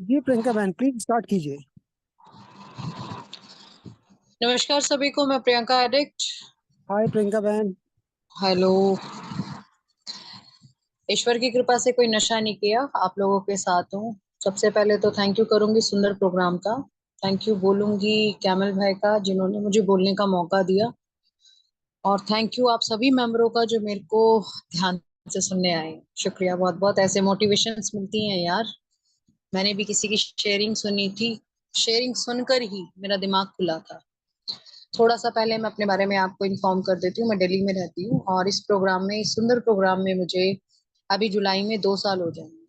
जी प्रियंका बहन please start कीजिए। नमस्कार सभी को। मैं प्रियंका एडिक्ट। हाय प्रियंका बहन। हेलो। ईश्वर की कृपा से कोई नशा नहीं किया, आप लोगों के साथ हूँ। सबसे पहले तो थैंक यू करूंगी सुंदर प्रोग्राम का। थैंक यू बोलूंगी कैमल भाई का, जिन्होंने मुझे बोलने का मौका दिया। और थैंक यू आप सभी मेंबरों का जो मेरे को ध्यान से सुनने आए। शुक्रिया बहुत बहुत। ऐसे मोटिवेशंस मिलती हैं यार। मैंने भी किसी की शेयरिंग सुनी थी। शेयरिंग सुनकर ही मेरा दिमाग खुला था। थोड़ा सा पहले मैं अपने बारे में आपको इन्फॉर्म कर देती हूँ। मैं दिल्ली में रहती हूँ और इस प्रोग्राम में, इस सुंदर प्रोग्राम में मुझे अभी जुलाई में 2 साल हो जाएंगे।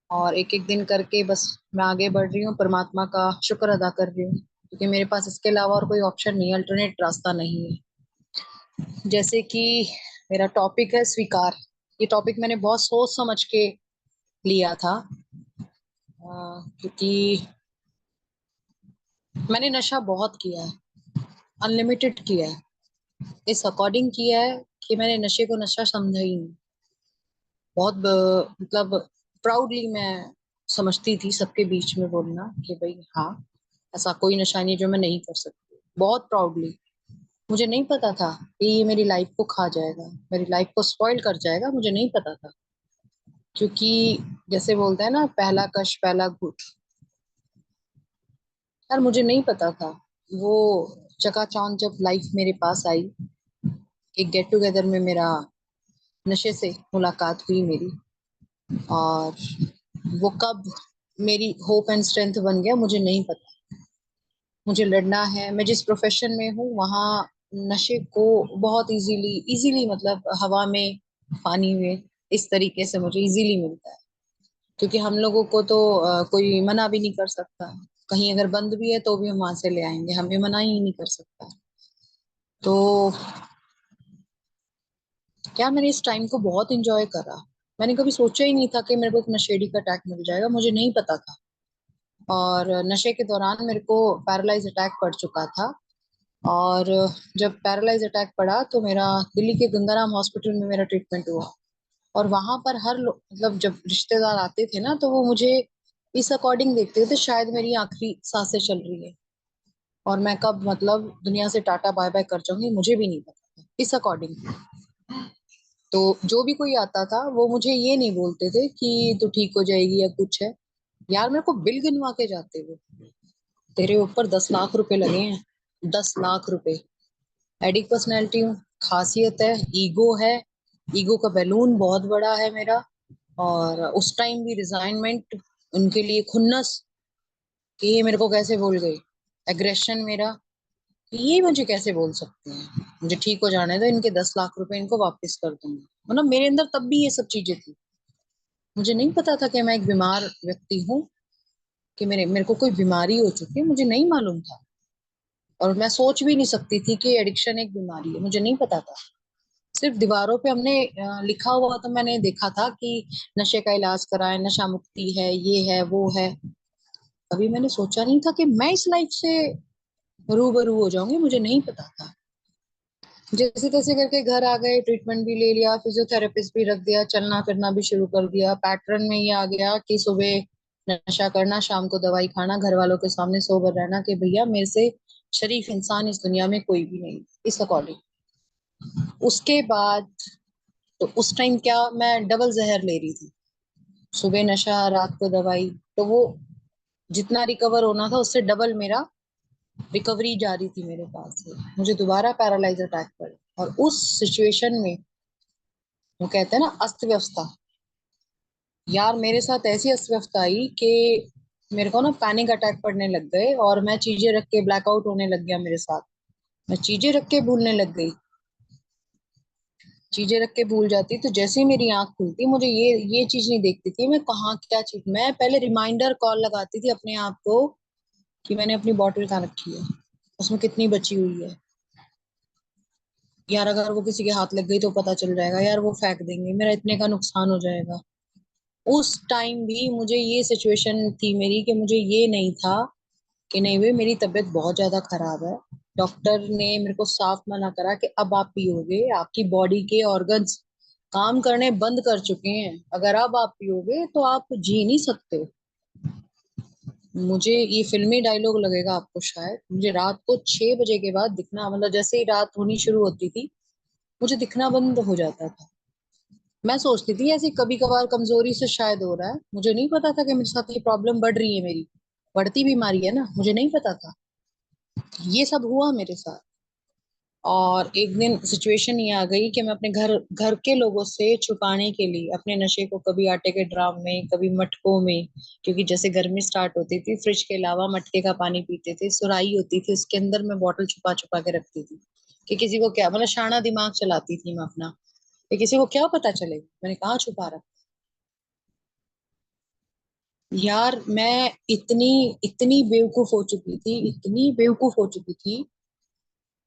और एक एक दिन करके बस मैं आगे बढ़ रही हूँ, परमात्मा का शुक्र अदा कर रही हूँ, क्योंकि मेरे पास इसके अलावा और कोई ऑप्शन नहीं, अल्टरनेट रास्ता नहीं है। जैसे कि मेरा टॉपिक है स्वीकार। ये टॉपिक मैंने बहुत सोच समझ के लिया था। क्योंकि मैंने नशा बहुत किया है, अनलिमिटेड किया है। इस अकॉर्डिंग किया है कि मैंने नशे को नशा समझा ही नहीं। बहुत मतलब प्राउडली मैं समझती थी सबके बीच में बोलना कि भाई हाँ, ऐसा कोई नशा नहीं जो मैं नहीं कर सकती, बहुत प्राउडली। मुझे नहीं पता था कि ये मेरी लाइफ को खा जाएगा, मेरी लाइफ को स्पॉइल कर जाएगा, मुझे नहीं पता था। क्योंकि जैसे बोलते हैं ना, पहला कश पहला घूट। यार मुझे नहीं पता था। वो चकाचौंध जब लाइफ मेरे पास आई, एक गेट टुगेदर में मेरा नशे से मुलाकात हुई मेरी। और वो कब मेरी होप एंड स्ट्रेंथ बन गया मुझे नहीं पता। मुझे लड़ना है, मैं जिस प्रोफेशन में हूँ वहाँ नशे को बहुत इजीली इजीली, मतलब हवा में, पानी में, इस तरीके से मुझे इजीली मिलता है। क्योंकि हम लोगों को तो कोई मना भी नहीं कर सकता। कहीं अगर बंद भी है तो भी हम वहां से ले आएंगे, हमें मना ही नहीं कर सकता। तो क्या, मैंने इस टाइम को बहुत इंजॉय करा। मैंने कभी सोचा ही नहीं था कि मेरे को एक नशेड़ी का अटैक मिल जाएगा, मुझे नहीं पता था। और नशे के दौरान मेरे को पैरालाइज अटैक पड़ चुका था। और जब पैरालाइज अटैक पड़ा तो मेरा दिल्ली के गंगाराम हॉस्पिटल में मेरा ट्रीटमेंट हुआ। और वहां पर हर लोग, मतलब जब रिश्तेदार आते थे ना, तो वो मुझे इस अकॉर्डिंग देखते थे शायद मेरी आखिरी सांसें चल रही है और मैं कब, मतलब दुनिया से टाटा बाय बाय कर जाऊंगी, मुझे भी नहीं पता था इस अकॉर्डिंग। तो जो भी कोई आता था वो मुझे ये नहीं बोलते थे कि तू ठीक हो जाएगी या कुछ है। यार मेरे को बिल गिनवा के जाते वो, तेरे ऊपर 10 लाख रुपए लगे हैं, 10 लाख रुपए। एडिक पर्सनैलिटी हूँ, खासियत है, ईगो है। ईगो का बैलून बहुत बड़ा है मेरा। और उस टाइम भी रिजाइनमेंट, उनके लिए खुन्नस कि ये मेरे को कैसे बोल गई। एग्रेशन मेरा कि ये मुझे कैसे बोल सकते हैं, मुझे ठीक हो जाने दो, इनके 10 लाख रुपए इनको वापस कर दूंगी। मतलब मेरे अंदर तब भी ये सब चीजें थी। मुझे नहीं पता था कि मैं एक बीमार व्यक्ति हूँ, कि मेरे मेरे को कोई बीमारी हो चुकी है, मुझे नहीं मालूम था। और मैं सोच भी नहीं सकती थी कि एडिक्शन एक बीमारी है, मुझे नहीं पता था। सिर्फ दीवारों पे हमने लिखा हुआ तो मैंने देखा था कि नशे का इलाज कराएं, नशा मुक्ति है, ये है वो है। अभी मैंने सोचा नहीं था कि मैं इस लाइफ से रूबरू हो जाऊंगी, मुझे नहीं पता था। जैसे तैसे करके घर आ गए, ट्रीटमेंट भी ले लिया, फिजियोथेरेपिस्ट भी रख दिया, चलना फिरना भी शुरू कर दिया। पैटर्न में ये आ गया कि सुबह नशा करना, शाम को दवाई खाना, घर वालों के सामने सोबर रहना कि भैया मेरे से शरीफ इंसान इस दुनिया में कोई भी नहीं, इस अकॉर्डिंग। उसके बाद तो उस टाइम क्या, मैं डबल जहर ले रही थी। सुबह नशा, रात को दवाई। तो वो जितना रिकवर होना था उससे डबल मेरा रिकवरी जा रही थी मेरे पास से। मुझे दोबारा पैरालाइज अटैक पड़ा। और उस सिचुएशन में, वो कहते हैं ना अस्त व्यवस्था, यार मेरे साथ ऐसी अस्त व्यवस्था आई कि मेरे को ना पैनिक अटैक पड़ने लग गए और मैं चीजें रख के, ब्लैकआउट होने लग गया मेरे साथ। मैं चीजें रख के भूलने लग गई। चीजें रख के भूल जाती तो जैसे ही मेरी आंख खुलती, मुझे ये चीज नहीं देखती थी मैं कहाँ क्या चीज। मैं पहले रिमाइंडर कॉल लगाती थी अपने आप को कि मैंने अपनी बॉटल कहाँ रखी है, उसमें कितनी बची हुई है। यार अगर वो किसी के हाथ लग गई तो पता चल जाएगा, यार वो फेंक देंगे, मेरा इतने का नुकसान हो जाएगा। उस टाइम भी मुझे ये सिचुएशन थी मेरी कि मुझे ये नहीं था कि नहीं भाई मेरी तबीयत बहुत ज्यादा खराब है। डॉक्टर ने मेरे को साफ मना करा कि अब आप पियोगे, आपकी बॉडी के ऑर्गन्स काम करने बंद कर चुके हैं, अगर अब आप पियोगे तो आप जी नहीं सकते। मुझे ये फिल्मी डायलॉग लगेगा आपको शायद, मुझे रात को 6 बजे के बाद दिखना, मतलब जैसे ही रात होनी शुरू होती थी मुझे दिखना बंद हो जाता था। मैं सोचती थी ऐसी कभी कभार कमजोरी से शायद हो रहा है, मुझे नहीं पता था कि मेरे साथ ये प्रॉब्लम बढ़ रही है, मेरी बढ़ती बीमारी है ना, मुझे नहीं पता था। ये सब हुआ मेरे साथ। और एक दिन सिचुएशन ये आ गई कि मैं अपने घर घर के लोगों से छुपाने के लिए अपने नशे को, कभी आटे के ड्राम में, कभी मटकों में, क्योंकि जैसे गर्मी स्टार्ट होती थी फ्रिज के अलावा मटके का पानी पीते थे, सुराही होती थी उसके अंदर मैं बॉटल छुपा छुपा के रखती थी कि किसी को क्या, मतलब शाना दिमाग चलाती थी मैं अपना, कि किसी को क्या पता चलेगा मैंने कहाँ छुपा रखा। यार मैं इतनी इतनी बेवकूफ हो चुकी थी, इतनी बेवकूफ हो चुकी थी।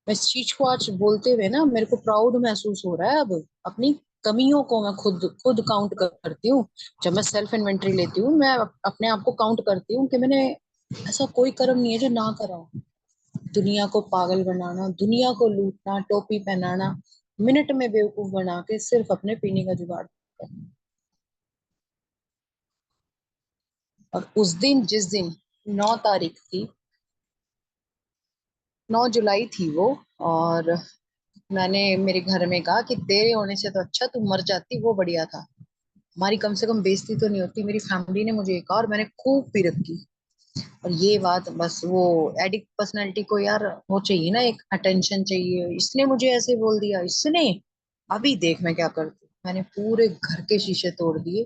मैं इस चीज को आज बोलते हुए ना मेरे को प्राउड महसूस हो रहा है अब। अपनी कमियों को मैं खुद खुद काउंट करती हूँ। जब मैं सेल्फ इन्वेंटरी लेती हूँ, मैं अपने आप को काउंट करती हूँ कि मैंने ऐसा कोई कर्म नहीं है जो ना करा हो। दुनिया को पागल बनाना, दुनिया को लूटना, टोपी पहनाना, मिनट में बेवकूफ बना के सिर्फ अपने पीने का जुगाड़ करना। और उस दिन, जिस दिन 9 तारीख थी, 9 जुलाई थी वो, और मैंने मेरे घर में कहा कि तेरे होने से तो अच्छा तू मर जाती, वो बढ़िया था। हमारी कम से कम बेइज्जती तो नहीं होती। मेरी फैमिली ने मुझे कहा और मैंने खूब पी रखी। और ये बात बस, वो एडिक्ट पर्सनालिटी को यार वो चाहिए ना, एक अटेंशन चाहिए, इसने मुझे ऐसे बोल दिया, इसने, अभी देख मैं क्या करती हूँ। मैंने पूरे घर के शीशे तोड़ दिए,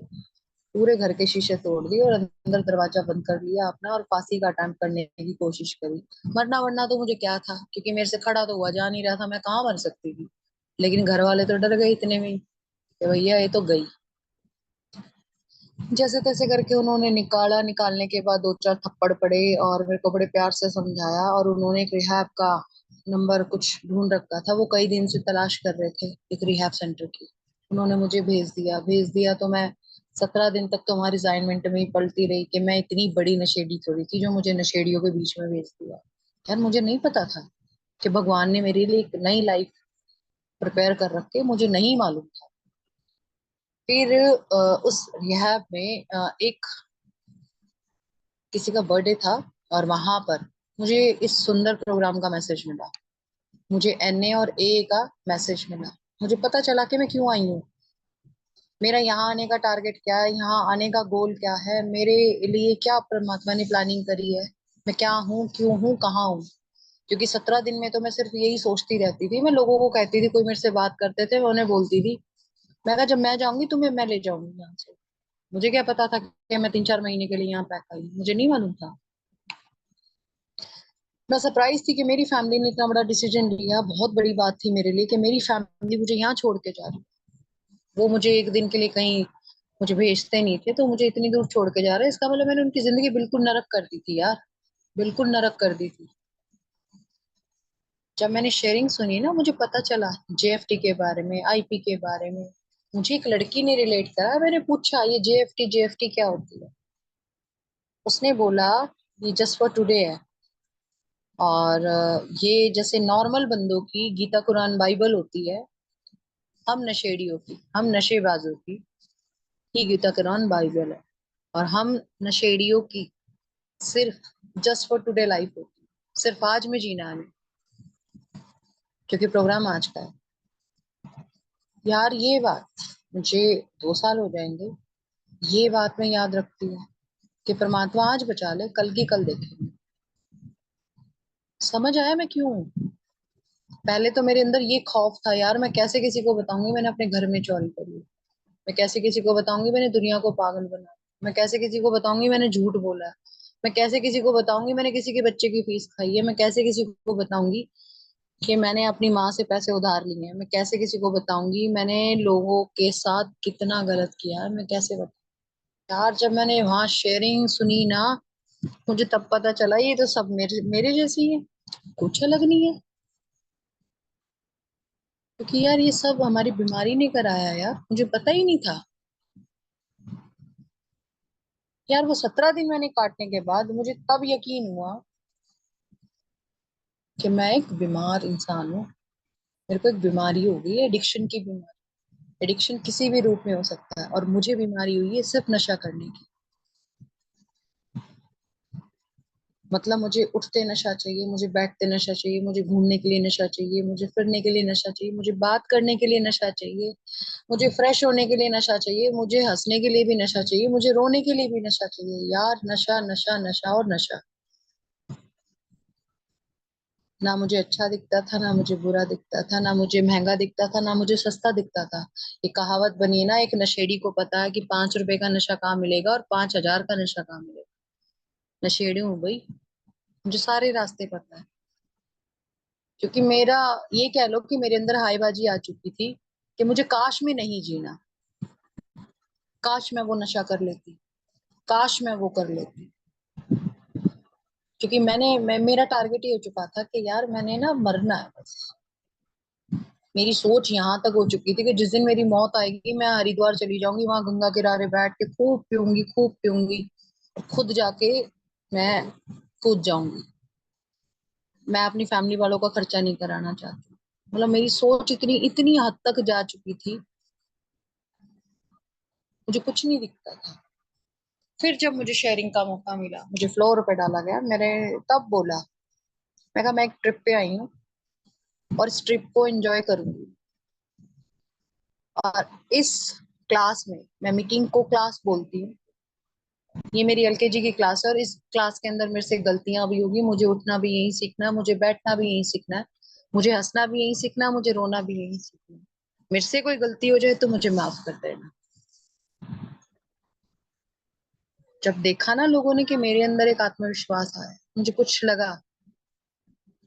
पूरे घर के शीशे तोड़ दिए और अंदर दरवाजा बंद कर लिया अपना, और फांसी का अटेम्प्ट करने की कोशिश करी। मरना वरना तो मुझे क्या था, क्योंकि मेरे से खड़ा तो हुआ जा नहीं रहा था, मैं कहाँ मर सकती थी। लेकिन घर वाले तो डर गए इतने में ही कि भैया ये तो गई। जैसे तैसे करके उन्होंने निकाला, निकालने के बाद दो चार थप्पड़ पड़े और मेरे को बड़े प्यार से समझाया, और उन्होंने एक रिहैब का नंबर कुछ ढूंढ रखा था, वो कई दिन से तलाश कर रहे थे एक रिहैब सेंटर की। उन्होंने मुझे भेज दिया तो मैं 17 दिन तक तो हमारी असाइनमेंट में ही पलती रही कि मैं इतनी बड़ी नशेड़ी थोड़ी थी जो मुझे नशेड़ियों के बीच में भेज दिया। यार मुझे नहीं पता था कि भगवान ने मेरे लिए एक नई लाइफ प्रिपेयर कर रखी, मुझे नहीं मालूम था। फिर उस रिहैब में एक किसी का बर्थडे था, और वहां पर मुझे इस सुंदर प्रोग्राम का मैसेज मिला। मुझे NA और AA का मैसेज मिला। मुझे पता चला कि मैं क्यों आई हूँ, मेरा यहाँ आने का टारगेट क्या है, यहाँ आने का गोल क्या है, मेरे लिए क्या परमात्मा ने प्लानिंग करी है, मैं क्या हूँ, क्यों हूँ, कहाँ हूँ। क्योंकि 17 दिन में तो मैं सिर्फ यही सोचती रहती थी। मैं लोगों को कहती थी, कोई मेरे से बात करते थे, मैं उन्हें बोलती थी, मैं कहा जब मैं जाऊंगी तुम्हें मैं ले जाऊंगी यहाँ से। मुझे क्या पता था कि मैं 3-4 महीने के लिए यहाँ पैक आई हूँ, मुझे नहीं मालूम था। मैं सरप्राइज थी कि मेरी फैमिली ने इतना बड़ा डिसीजन लिया। बहुत बड़ी बात थी मेरे लिए कि मेरी फैमिली मुझे यहाँ छोड़ के जा रही है। वो मुझे एक दिन के लिए कहीं मुझे भेजते नहीं थे, तो मुझे इतनी दूर छोड़ के जा रहे हैं, इसका मतलब मैंने उनकी जिंदगी बिल्कुल नरक कर दी थी यार, बिल्कुल नरक कर दी थी। जब मैंने शेयरिंग सुनी ना, मुझे पता चला JFT के बारे में, IP के बारे में। मुझे एक लड़की ने रिलेट करा, मैंने पूछा ये JFT क्या होती है। उसने बोला ये जस्ट फॉर टुडे है। और ये जैसे नॉर्मल बंदों की गीता कुरान बाइबल होती है, हम नशेड़ियों की, हम नशेबाजों की ही गीता कुरान बाइबल है। और हम नशेड़ियों की सिर्फ जस्ट फॉर टुडे लाइफ होती है, सिर्फ आज में जीना है हमें, क्योंकि प्रोग्राम आज का है। यार ये बात, मुझे 2 साल हो जाएंगे, ये बात मैं याद रखती हूँ कि परमात्मा आज बचा ले, कल की कल देखेंगे। समझ आया मैं क्यों हूँ? पहले तो मेरे अंदर ये खौफ था यार, मैं कैसे किसी को बताऊंगी मैंने अपने घर में चोरी करी है, मैं कैसे किसी को बताऊंगी मैंने दुनिया को पागल बनाया, मैं कैसे किसी को बताऊंगी मैंने झूठ बोला है, मैं कैसे किसी को बताऊंगी मैंने किसी के बच्चे की फीस खाई है, मैं कैसे किसी को बताऊंगी कि मैंने अपनी माँ से पैसे उधार लिए हैं, मैं कैसे किसी को बताऊंगी मैंने लोगों के साथ कितना गलत किया है, मैं कैसे बताऊं। यार जब मैंने वहां शेयरिंग सुनी ना, मुझे तब पता चला ये तो सब मेरे मेरे जैसी है, कुछ अलग नहीं है। क्योंकि यार ये सब हमारी बीमारी ने कराया यार, मुझे पता ही नहीं था। यार वो 17 दिन मैंने काटने के बाद मुझे तब यकीन हुआ कि मैं एक बीमार इंसान हूँ, मेरे को एक बीमारी हो गई है, एडिक्शन की बीमारी। एडिक्शन किसी भी रूप में हो सकता है, और मुझे बीमारी हुई है सिर्फ नशा करने की। मतलब मुझे उठते नशा चाहिए, मुझे बैठते नशा चाहिए, मुझे घूमने के लिए नशा चाहिए, मुझे फिरने के लिए नशा चाहिए, मुझे बात करने के लिए नशा चाहिए, मुझे फ्रेश होने के लिए नशा चाहिए, मुझे हंसने के लिए भी नशा चाहिए, मुझे रोने के लिए भी नशा चाहिए। यार नशा नशा नशा और नशा। ना मुझे अच्छा दिखता था, ना मुझे बुरा दिखता था, ना मुझे महंगा दिखता था, ना मुझे सस्ता दिखता था। ये कहावत बनी है ना, एक नशेड़ी को पता है कि 5 रुपए का नशा कहाँ मिलेगा और 5,000 का नशा कहाँ मिलेगा। नशेड़ी हूँ भाई, मुझे सारे रास्ते पता है। क्योंकि मेरा, ये कह लो कि मेरे अंदर हाईबाजी आ चुकी थी कि मुझे काश में नहीं जीना, काश मैं वो नशा कर लेती, काश मैं वो कर लेती। क्योंकि मेरा टारगेट ये हो चुका था कि यार मैंने ना मरना है बस। मेरी सोच यहाँ तक हो चुकी थी कि जिस दिन मेरी मौत आएगी मैं हरिद्वार चली जाऊंगी, वहां गंगा किनारे बैठ के खूब पीऊंगी, खूब पीऊंगी, और खुद जाके मैं कूद जाऊंगी। मैं अपनी फैमिली वालों का खर्चा नहीं कराना चाहती। मतलब मेरी सोच इतनी इतनी हद तक जा चुकी थी, मुझे कुछ नहीं दिखता था। फिर जब मुझे शेयरिंग का मौका मिला, मुझे फ्लोर पे डाला गया, मैंने तब बोला, मैं कहा मैं एक ट्रिप पे आई हूँ और इस ट्रिप को एंजॉय करूंगी। और इस क्लास में, मैं मीटिंग को क्लास बोलती हूँ, ये मेरी एलकेजी की क्लास है और इस क्लास के अंदर मेरे से गलतियां भी होगी, मुझे उठना भी यही सीखना है, मुझे बैठना भी यही सीखना है, मुझे हंसना भी यही सीखना है, मुझे रोना भी यही सीखना है। मेरे से कोई गलती हो जाए तो मुझे माफ कर देना। जब देखा ना लोगों ने कि मेरे अंदर एक आत्मविश्वास आया, मुझे कुछ लगा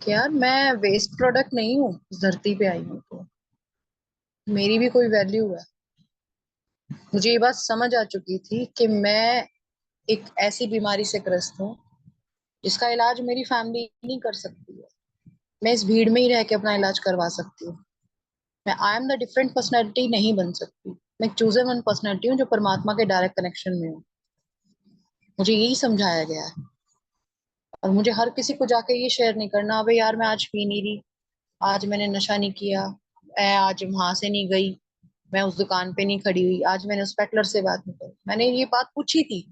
कि यार मैं वेस्ट प्रोडक्ट नहीं हूँ, इस धरती पे आई हूँ तो मेरी भी कोई वैल्यू है। मुझे ये बात समझ आ चुकी थी कि मैं एक ऐसी बीमारी से ग्रस्त हूँ जिसका इलाज मेरी फैमिली नहीं कर सकती है। मैं इस भीड़ में ही रह के अपना इलाज करवा सकती हूँ। मैं I am the different personality नहीं बन सकती। मैं एक चूजन वन पर्सनैलिटी हूँ जो परमात्मा के डायरेक्ट कनेक्शन में हूँ। मुझे यही समझाया गया है। और मुझे हर किसी को जाके ये शेयर नहीं करना, अबे यार मैं आज पी नहीं रही, आज मैंने नशा नहीं किया, मैं आज वहां से नहीं गई, मैं उस दुकान पे नहीं खड़ी हुई, आज मैंने उस पेटलर से बात नहीं करी। मैंने ये बात पूछी थी,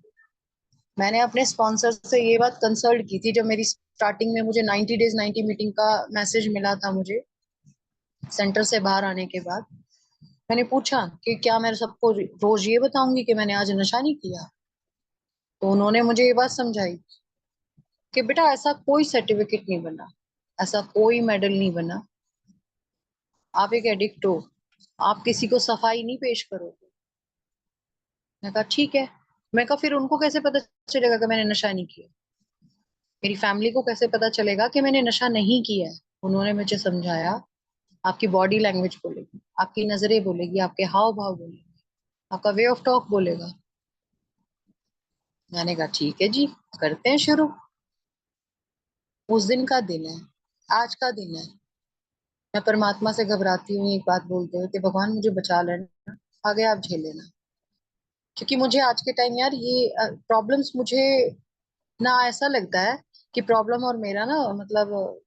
मैंने अपने स्पॉन्सर से ये बात कंसल्ट की थी जब मेरी स्टार्टिंग में मुझे 90 डेज 90 मीटिंग का मैसेज मिला था मुझे सेंटर से बाहर आने के बाद। मैंने पूछा कि क्या मैं सबको रोज ये बताऊंगी कि मैंने आज नशा नहीं किया। तो उन्होंने मुझे ये बात समझाई कि बेटा ऐसा कोई सर्टिफिकेट नहीं बना, ऐसा कोई मेडल नहीं बना, आप एक एडिक्ट हो, आप किसी को सफाई नहीं पेश करोगे। मैं कहा ठीक है। मैं कहा फिर उनको कैसे पता चलेगा कि मैंने नशा नहीं किया, मेरी फैमिली को कैसे पता चलेगा कि मैंने नशा नहीं किया है। उन्होंने मुझे समझाया, आपकी बॉडी लैंग्वेज बोलेगी, आपकी नजरें बोलेगी, आपके हाव भाव बोलेगी, आपका वे ऑफ टॉक बोलेगा। मैंने कहा ठीक है जी, करते हैं शुरू। उस दिन का दिन है, आज का दिन है। मैं परमात्मा से घबराती हूँ एक बात बोलते हुए कि भगवान मुझे बचा लेना, आगे आप झेल लेना। क्योंकि मुझे आज के टाइम यार ये प्रॉब्लम्स मुझे ना ऐसा लगता है कि प्रॉब्लम और मेरा ना मतलब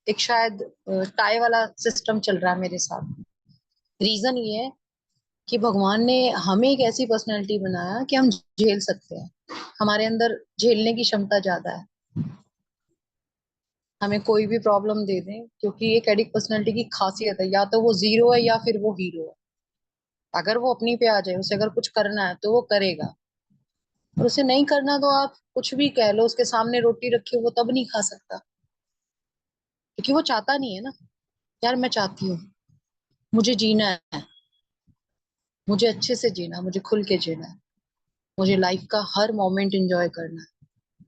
एक शायद टाई वाला सिस्टम चल रहा है मेरे साथ। रीजन ये है कि भगवान ने हमें एक ऐसी पर्सनैलिटी बनाया कि हम झेल सकते हैं, हमारे अंदर झेलने की क्षमता ज्यादा है। हमें कोई भी प्रॉब्लम दे दें, क्योंकि एक एडिक्ट पर्सनैलिटी की खासियत है, या तो वो जीरो है या फिर वो हीरो है। अगर वो अपनी पे आ जाए, उसे अगर कुछ करना है तो वो करेगा, और उसे नहीं करना तो आप कुछ भी कह लो, उसके सामने रोटी रखी हो वो तब नहीं खा सकता, क्योंकि वो चाहता नहीं है ना। यार मैं चाहती हूँ, मुझे जीना है, मुझे अच्छे से जीना, मुझे खुल के जीना है, मुझे लाइफ का हर मोमेंट एंजॉय करना है।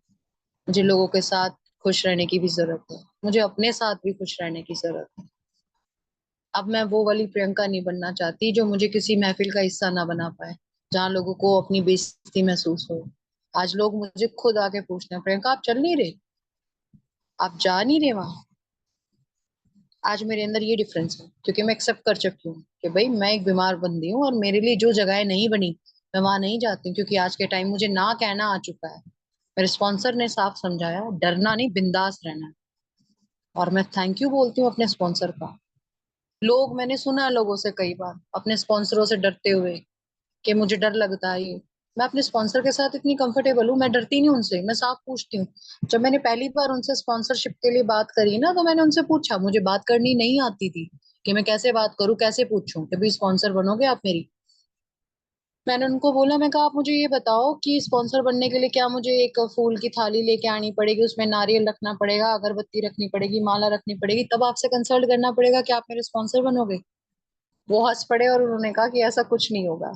मुझे लोगों के साथ खुश रहने की भी जरूरत है, मुझे अपने साथ भी खुश रहने की जरूरत है। अब मैं वो वाली प्रियंका नहीं बनना चाहती जो मुझे किसी महफिल का हिस्सा ना बना पाए, जहाँ लोगों को अपनी बेइज्जती महसूस हो। आज लोग मुझे खुद आके पूछते हैं, प्रियंका आप चल नहीं रहे, आप जा नहीं रहे वहां। आज मेरे अंदर ये डिफरेंस है, क्योंकि मैं एक्सेप्ट कर चुकी हूँ कि भाई मैं एक बीमार बंदी हूँ और मेरे लिए जो जगह नहीं बनी, मैं वहां नहीं जाती हूँ, क्योंकि आज के टाइम मुझे ना कहना आ चुका है। मेरे स्पॉन्सर ने साफ समझाया, डरना नहीं, बिंदास रहना है। और मैं थैंक यू बोलती हूँ अपने स्पॉन्सर का। मैंने सुना है लोगों से कई बार अपने स्पॉन्सरों से डरते हुए कि मुझे डर लगता है ये। मैं अपने स्पॉन्सर के साथ इतनी कंफर्टेबल हूँ, मैं डरती नहीं उनसे, मैं साफ पूछती हूँ। जब मैंने पहली बार उनसे स्पॉन्सरशिप के लिए बात करी ना, तो मैंने उनसे पूछा, मुझे बात करनी नहीं आती थी कि मैं कैसे बात करूँ, कैसे पूछूं कि भाई स्पॉन्सर बनोगे आप मेरी। मैंने उनको बोला, मैं कहा आप मुझे ये बताओ कि स्पॉन्सर बनने के लिए क्या मुझे एक फूल की थाली लेके आनी पड़ेगी, उसमें नारियल रखना पड़ेगा, अगरबत्ती रखनी पड़ेगी, माला रखनी पड़ेगी, तब आपसे कंसल्ट करना पड़ेगा कि आप मेरे स्पॉन्सर बनोगे? वो हंस पड़े और उन्होंने कहा कि ऐसा कुछ नहीं होगा।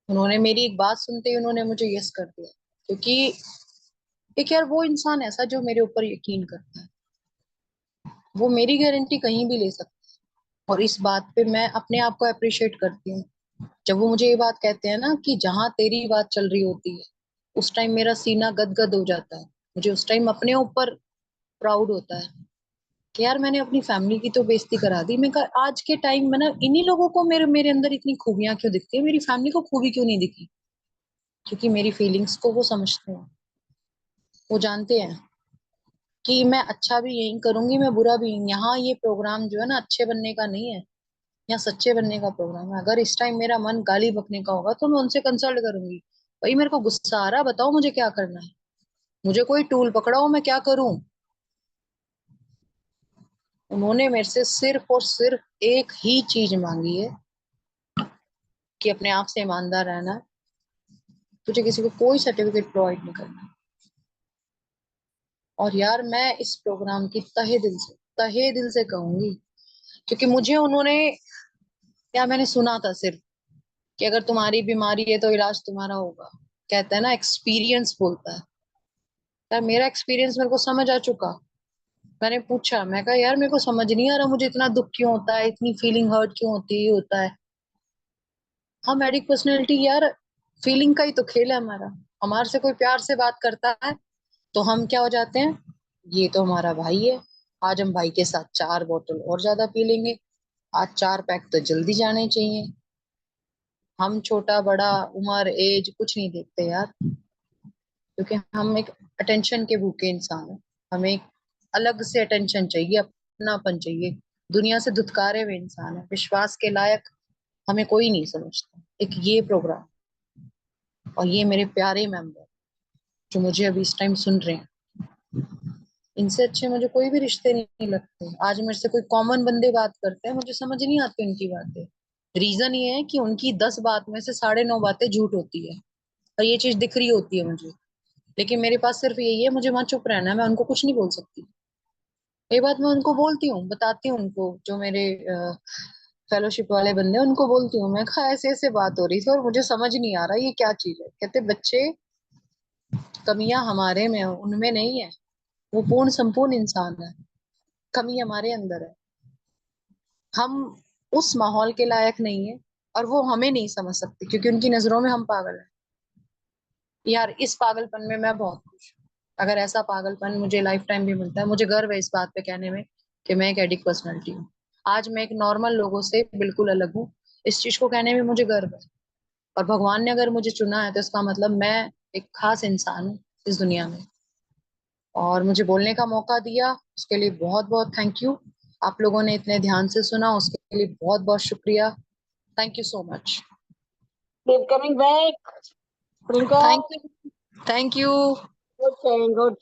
उन्होंने मेरी एक बात सुनते ही उन्होंने मुझे यस कर दिया, क्योंकि एक यार वो इंसान ऐसा जो मेरे ऊपर यकीन करता है, वो मेरी गारंटी कहीं भी ले सकता है। और इस बात पे मैं अपने आप को अप्रिशिएट करती हूँ। जब वो मुझे ये बात कहते हैं ना कि जहां तेरी बात चल रही होती है, उस टाइम मेरा सीना गदगद हो जाता है। मुझे उस टाइम अपने ऊपर प्राउड होता है कि यार मैंने अपनी फैमिली की तो बेइज्जती करा दी। मैं कहा आज के टाइम में ना इन्हीं लोगों को मेरे मेरे अंदर इतनी खूबियां क्यों दिखती है, मेरी फैमिली को खूबी क्यों नहीं दिखी? क्योंकि मेरी फीलिंग्स को वो समझते हैं, वो जानते हैं कि मैं अच्छा भी यही करूंगी, मैं बुरा भी। यहाँ ये प्रोग्राम जो है ना अच्छे बनने का नहीं है, यहाँ सच्चे बनने का प्रोग्राम है। अगर इस टाइम मेरा मन गाली बकने का होगा तो मैं उनसे कंसल्ट करूंगी, भाई मेरे को गुस्सा आ रहा है, बताओ मुझे क्या करना है, मुझे कोई टूल पकड़ाओ, मैं क्या करूं। उन्होंने मेरे से सिर्फ और सिर्फ एक ही चीज मांगी है कि अपने आप से ईमानदार रहना है, तुझे किसी को कोई सर्टिफिकेट प्रोवाइड नहीं करना। और यार मैं इस प्रोग्राम की तहे दिल से कहूंगी, क्योंकि मुझे उन्होंने, या मैंने सुना था सिर्फ कि अगर तुम्हारी बीमारी है तो इलाज तुम्हारा होगा। कहता है ना, एक्सपीरियंस बोलता है। यार मेरा एक्सपीरियंस मेरे को समझ आ चुका। मैंने पूछा, मैं कहा यार मेरे को समझ नहीं आ रहा, मुझे इतना दुख क्यों होता है, इतनी फीलिंग हर्ट क्यों होती है, होता है। हम एडिक पर्सनैलिटी यार, फीलिंग का ही तो खेल है हमारा। हमारे से कोई प्यार से बात करता है तो हम क्या हो जाते हैं, ये तो हमारा भाई है, आज हम भाई के साथ 4 बोतल और ज्यादा पी लेंगे, आज 4 पैक तो जल्दी जाने चाहिए। हम छोटा बड़ा उम्र एज कुछ नहीं देखते यार, क्योंकि हम एक अटेंशन के भूखे इंसान हैं। हमें एक अलग से अटेंशन चाहिए, अपनापन चाहिए। दुनिया से धुतकारे हुए इंसान है, विश्वास के लायक हमें कोई नहीं समझता। एक ये प्रोग्राम और ये मेरे प्यारे मेंबर जो मुझे अभी इस टाइम सुन रहे हैं, इनसे अच्छे मुझे कोई भी रिश्ते नहीं लगते। आज मेरे से कोई कॉमन बंदे बात करते हैं, मुझे समझ नहीं आती उनकी बातें। रीजन ये है कि उनकी 10 बात में से 9.5 बातें झूठ होती है, और ये चीज दिख रही होती है मुझे। लेकिन मेरे पास सिर्फ यही है, मुझे वहां चुप रहना है, मैं उनको कुछ नहीं बोल सकती। ये बात मैं उनको बोलती हूँ, बताती हूँ उनको, जो मेरे फेलोशिप वाले बंदे हैं, उनको बोलती हूँ, मैं कहा ऐसे ऐसे बात हो रही थी और मुझे समझ नहीं आ रहा ये क्या चीज है। कहते बच्चे, कमियां हमारे में है, उनमें नहीं है। वो पूर्ण संपूर्ण इंसान है, कमी हमारे अंदर है। हम उस माहौल के लायक नहीं है, और वो हमें नहीं समझ सकते क्योंकि उनकी नजरों में हम पागल हैं। यार इस पागलपन में मैं बहुत खुश हूँ। अगर ऐसा पागलपन मुझे लाइफ टाइम भी मिलता है, मुझे गर्व है इस बात पे कहने में कि मैं एक एडिक पर्सनैलिटी हूँ। आज मैं एक नॉर्मल लोगों से बिल्कुल अलग हूँ, इस चीज को कहने में मुझे गर्व है। और भगवान ने अगर मुझे चुना है तो इसका मतलब मैं एक खास इंसान हूँ इस दुनिया में। और मुझे बोलने का मौका दिया उसके लिए बहुत बहुत थैंक यू। आप लोगों ने इतने ध्यान से सुना उसके लिए बहुत बहुत शुक्रिया। Thank you so much. Keep coming back. Priyanka, thank you, thank you. good saying, good.